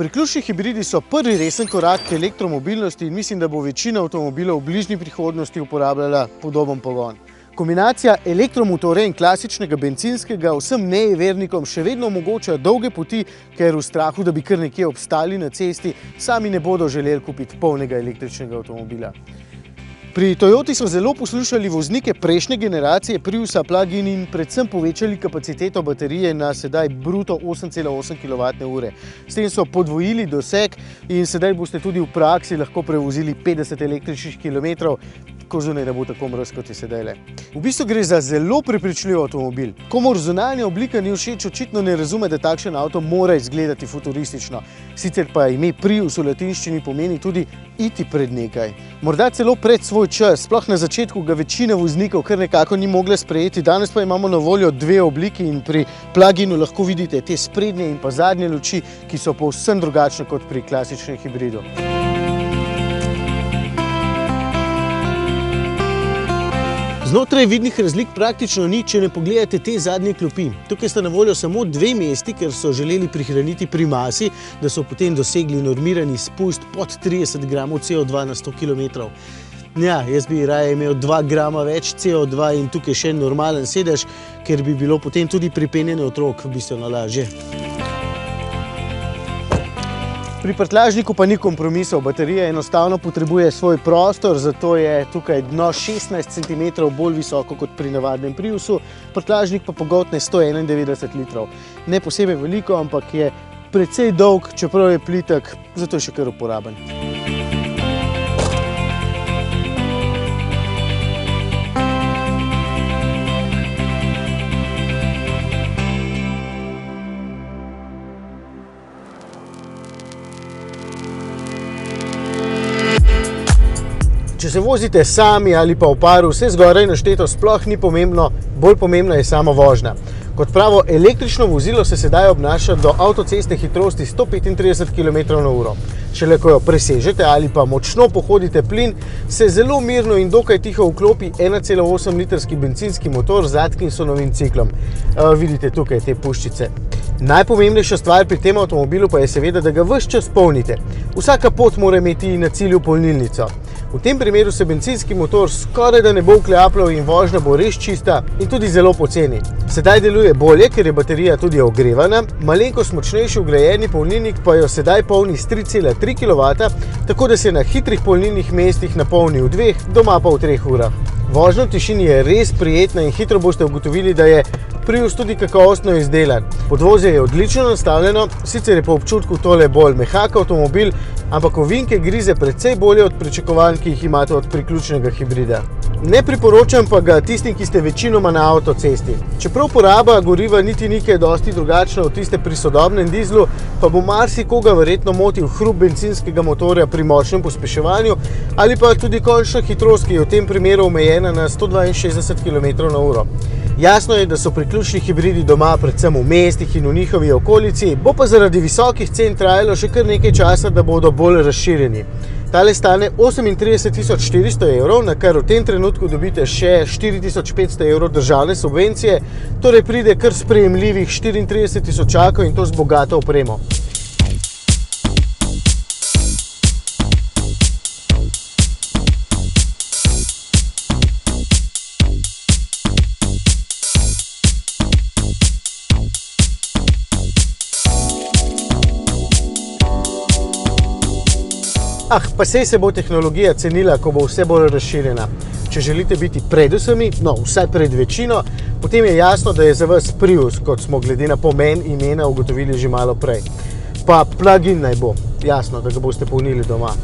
Priključni hibridi so prvi resen korak k elektromobilnosti in mislim, da bo večina avtomobilov v bližnji prihodnosti uporabljala podoben pogon. Kombinacija elektromotorja in klasičnega bencinskega vsem nejevernikom še vedno omogoča dolge poti, ker v strahu, da bi kar nekje obstali na cesti, sami ne bodo želeli kupiti polnega električnega avtomobila. Pri Toyoti so zelo poslušali voznike prejšnje generacije Priusa plug-in in predvsem povečali kapaciteto baterije na sedaj bruto 8,8 kWh. S tem so podvojili doseg in sedaj boste tudi v praksi lahko prevozili 50 električnih kilometrov, ko zunaj ne bo tako mraz, kot je sedaj. V bistvu gre za zelo prepričljiv avtomobil. Komur zunanja oblika ni všeč, očitno ne razume, da takšen avto mora izgledati futuristično. Sicer pa ime Prius v latinščini pomeni tudi iti pred nekaj. Morda celo pred svoj čas, sploh na začetku ga večina voznikov kar nekako ni mogla sprejeti, danes pa imamo na voljo dve obliki in pri plug-inu lahko vidite te sprednje in pa zadnje luči, ki so povsem drugačne kot pri klasičnem hibridu. Znotraj vidnih razlik praktično ni, če ne pogledate te zadnje klopi. Tukaj sta na voljo samo dve mesti, ker so želeli prihraniti pri masi, da so potem dosegli normirani spust pod 30 gramov CO2 na 100 km. Ja, jaz bi raje imel 2 grama več CO2 in tukaj še normalen sedež, ker bi bilo potem tudi pripenjanje otrok bistveno lažje. Pri prtljažniku pa ni kompromisov, baterija enostavno potrebuje svoj prostor, zato je tukaj dno 16 cm bolj visoko kot pri navadnem Priusu, prtljažnik pa pogotne 191 litrov. Ne posebej veliko, ampak je precej dolg, čeprav je plitek, zato je še kar uporaben. Če se vozite sami ali pa v paru, vse zgoraj našteto sploh ni pomembno, bolj pomembna je samo vožnja. Kot pravo električno vozilo se sedaj obnaša do avtocestne hitrosti 135 km/h. Šele ko jo presežete ali pa močno pohodite plin, se zelo mirno in dokaj tiho vklopi 1,8 litrski bencinski motor z Atkinsonovim ciklom. Vidite tukaj te puščice. Najpomembnejša stvar pri tem avtomobilu pa je seveda, da ga ves čas polnite. Vsaka pot mora imeti na cilju polnilnico. V tem primeru se bencinski motor skoraj da ne bo vklepljal in vožnja bo res čista in tudi zelo poceni. Sedaj deluje bolje, ker je baterija tudi ogrevana, malenkost močnejši vgrajeni polnilnik pa jo sedaj polni s 3,3 kW, tako da se na hitrih polnilnih mestih napolni v 2, doma pa v 3 urah. Vožnja v tišini je res prijetna in hitro boste ugotovili, da je Prius tudi kakovostno izdelan. Podvozje je odlično nastavljeno, sicer je po občutku tole bolj mehak avtomobil, ampak ovinke grize precej bolje od pričakovanj, ki jih imate od priključnega hibrida. Ne priporočam pa ga tistim, ki ste večinoma na avtocesti. Čeprav poraba goriva niti ni kaj dosti drugačna od tiste pri sodobnem dizlu, pa bo marsikoga verjetno motil hrup bencinskega motorja pri močnem pospeševanju ali pa tudi končna hitrost, ki je v tem primeru omejena na 162 km/h. Jasno je, da so priključni hibridi doma predvsem v mestih in v njihovi okolici, bo pa zaradi visokih cen trajalo še kar nekaj časa, da bodo bolj razširjeni. Tale stane 38 400 evrov, na kar v tem trenutku dobite še 4500 evrov državne subvencije, torej pride kar sprejemljivih 34 tisočakov in to z bogato opremo. Pa sej se bo tehnologija cenila, ko bo vse bolj razširjena. Če želite biti pred vsemi, no vsaj pred večino, potem je jasno, da je za vas Prius, kot smo glede na pomen imena ugotovili že malo prej. Pa plug-in naj bo, jasno, da ga boste polnili doma.